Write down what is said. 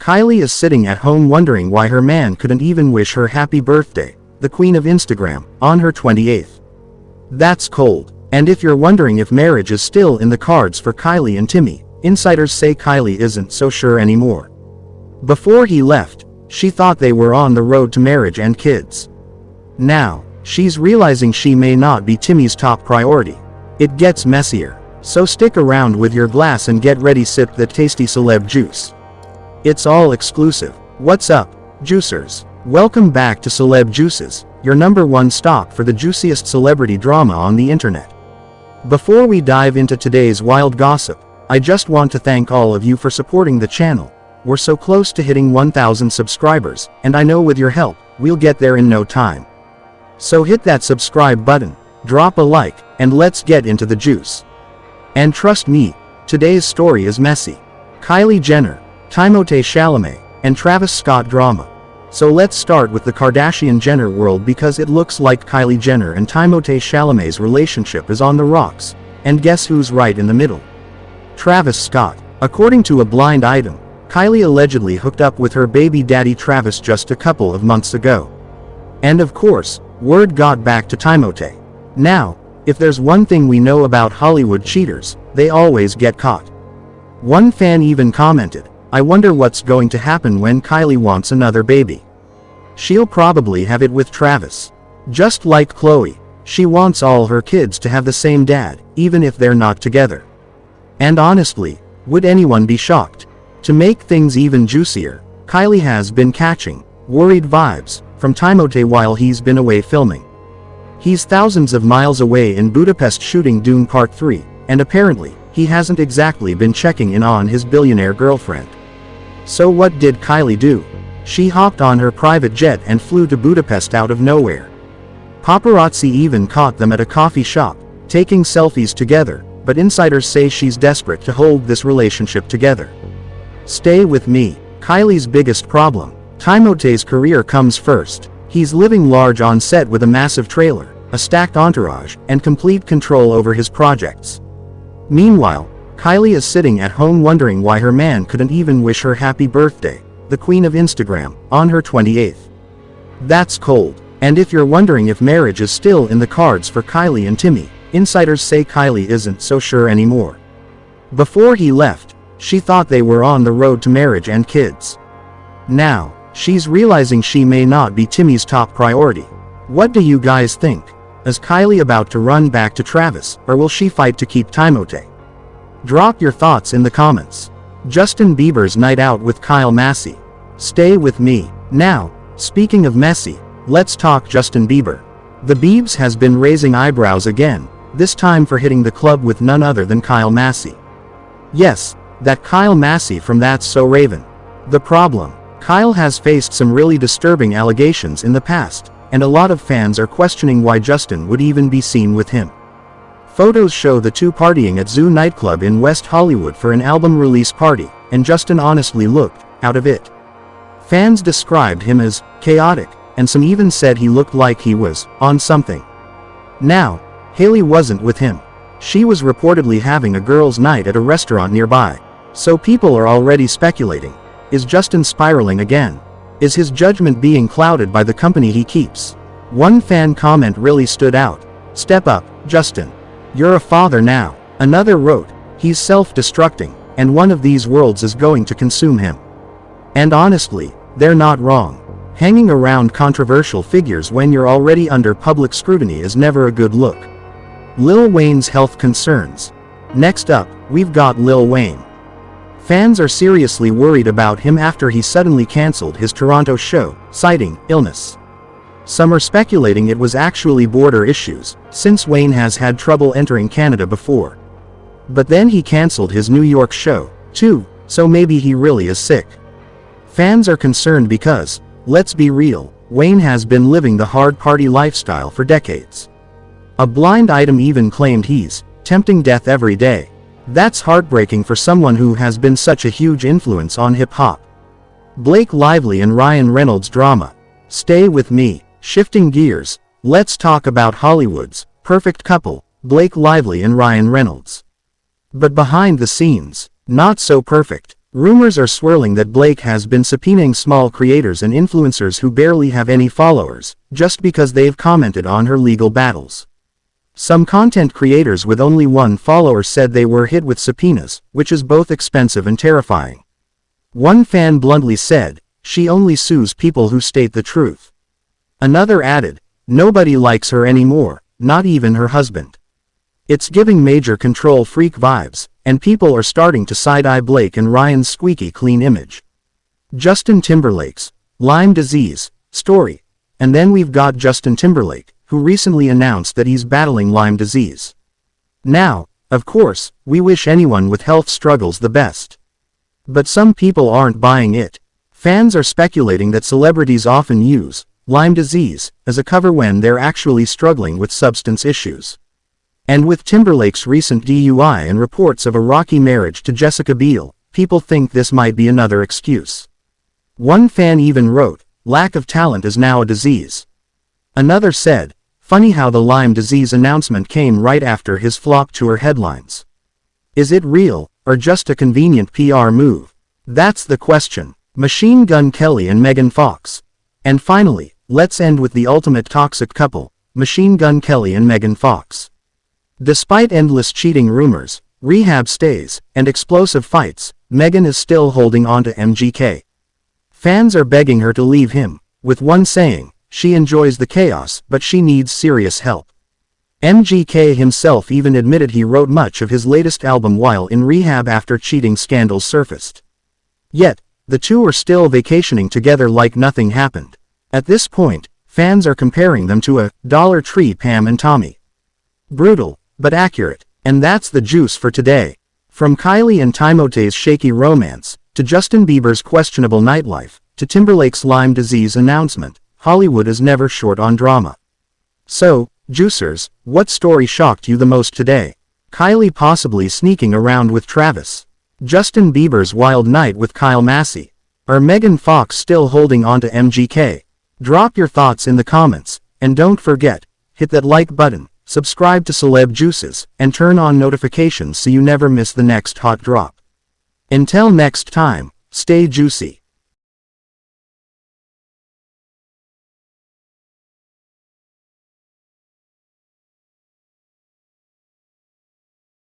Kylie is sitting at home wondering why her man couldn't even wish her happy birthday, the queen of Instagram, on her 28th. That's cold. And if you're wondering if marriage is still in the cards for Kylie and Timmy, insiders say Kylie isn't so sure anymore. Before he left, she thought they were on the road to marriage and kids. Now, she's realizing she may not be Timmy's top priority. It gets messier. So stick around with your glass and get ready, sip the tasty celeb juice. It's all exclusive. What's up, juicers? Welcome back to Celeb Juices, your #1 stop for the juiciest celebrity drama on the internet. Before we dive into today's wild gossip, I just want to thank all of you for supporting the channel. We're so close to hitting 1,000 subscribers, and I know with your help, we'll get there in no time. So hit that subscribe button, drop a like, and let's get into the juice. And trust me, today's story is messy. Kylie Jenner, Timothée Chalamet, and Travis Scott drama. So let's start with the Kardashian-Jenner world because it looks like Kylie Jenner and Timothée Chalamet's relationship is on the rocks. And guess who's right in the middle? Travis Scott. According to a blind item, Kylie allegedly hooked up with her baby daddy Travis just a couple of months ago. And of course, word got back to Timothée. Now, if there's one thing we know about Hollywood cheaters, they always get caught. One fan even commented, "I wonder what's going to happen when Kylie wants another baby. She'll probably have it with Travis. Just like Khloe, she wants all her kids to have the same dad, even if they're not together." And honestly, would anyone be shocked? To make things even juicier, Kylie has been catching worried vibes from Timothée while he's been away filming. He's thousands of miles away in Budapest shooting Dune Part 3, and apparently, he hasn't exactly been checking in on his billionaire girlfriend. So what did Kylie do? She hopped on her private jet and flew to Budapest out of nowhere. Paparazzi even caught them at a coffee shop, taking selfies together, but insiders say she's desperate to hold this relationship together. Stay with me. Kylie's biggest problem. Timothée's career comes first. He's living large on set with a massive trailer, a stacked entourage, and complete control over his projects. Meanwhile, Kylie is sitting at home wondering why her man couldn't even wish her happy birthday, the queen of Instagram, on her 28th. That's cold. And if you're wondering if marriage is still in the cards for Kylie and Timmy, insiders say Kylie isn't so sure anymore. Before he left, she thought they were on the road to marriage and kids. Now, she's realizing she may not be Timmy's top priority. What do you guys think? Is Kylie about to run back to Travis, or will she fight to keep Timothée? Drop your thoughts in the comments. Justin Bieber's night out with Kylie Massey. Stay with me. Now, speaking of messy, let's talk Justin Bieber. The Biebs has been raising eyebrows again, this time for hitting the club with none other than Kylie Massey. Yes, that Kylie Massey from That's So Raven. The problem? Kyle has faced some really disturbing allegations in the past, and a lot of fans are questioning why Justin would even be seen with him. Photos show the two partying at Zoo nightclub in West Hollywood for an album release party, and Justin honestly looked out of it. Fans described him as chaotic, and some even said he looked like he was on something. Now, Hailey wasn't with him. She was reportedly having a girls' night at a restaurant nearby. So people are already speculating. Is Justin spiraling again? Is his judgment being clouded by the company he keeps? One fan comment really stood out. "Step up, Justin. You're a father now." Another wrote, "He's self-destructing, and one of these worlds is going to consume him." And honestly, they're not wrong. Hanging around controversial figures when you're already under public scrutiny is never a good look. Lil Wayne's health concerns. Next up, we've got Lil Wayne. Fans are seriously worried about him after he suddenly cancelled his Toronto show, citing illness. Some are speculating it was actually border issues, since Wayne has had trouble entering Canada before. But then he cancelled his New York show, too, so maybe he really is sick. Fans are concerned because, let's be real, Wayne has been living the hard party lifestyle for decades. A blind item even claimed he's tempting death every day. That's heartbreaking for someone who has been such a huge influence on hip-hop. Blake Lively and Ryan Reynolds drama. Stay with me. Shifting gears, let's talk about Hollywood's perfect couple, Blake Lively and Ryan Reynolds. But behind the scenes, not so perfect. Rumors are swirling that Blake has been subpoenaing small creators and influencers who barely have any followers, just because they've commented on her legal battles. Some content creators with only one follower said they were hit with subpoenas, which is both expensive and terrifying. One fan bluntly said, "She only sues people who state the truth." Another added, "Nobody likes her anymore, not even her husband." It's giving major control freak vibes, and people are starting to side-eye Blake and Ryan's squeaky clean image. Justin Timberlake's Lyme disease story. And then we've got Justin Timberlake, who recently announced that he's battling Lyme disease. Now, of course, we wish anyone with health struggles the best. But some people aren't buying it. Fans are speculating that celebrities often use Lyme disease as a cover when they're actually struggling with substance issues. And with Timberlake's recent DUI and reports of a rocky marriage to Jessica Biel, people think this might be another excuse. One fan even wrote, "Lack of talent is now a disease." Another said, "Funny how the Lyme disease announcement came right after his flop tour headlines. Is it real, or just a convenient PR move? That's the question." Machine Gun Kelly and Megan Fox. And finally, let's end with the ultimate toxic couple, Machine Gun Kelly and Megan Fox. Despite endless cheating rumors, rehab stays, and explosive fights, Meghan is still holding on to MGK. Fans are begging her to leave him, with one saying, she enjoys the chaos but she needs serious help. MGK himself even admitted he wrote much of his latest album while in rehab after cheating scandals surfaced. Yet, the two are still vacationing together like nothing happened. At this point, fans are comparing them to a Dollar Tree Pam and Tommy. Brutal, but accurate. And that's the juice for today. From Kylie and Timothée's shaky romance, to Justin Bieber's questionable nightlife, to Timberlake's Lyme disease announcement, Hollywood is never short on drama. So, juicers, what story shocked you the most today? Kylie possibly sneaking around with Travis? Justin Bieber's wild night with Kylie Massey? Or Megan Fox still holding on to MGK? Drop your thoughts in the comments, and don't forget, hit that like button, subscribe to Celeb Juices, and turn on notifications so you never miss the next hot drop. Until next time, stay juicy.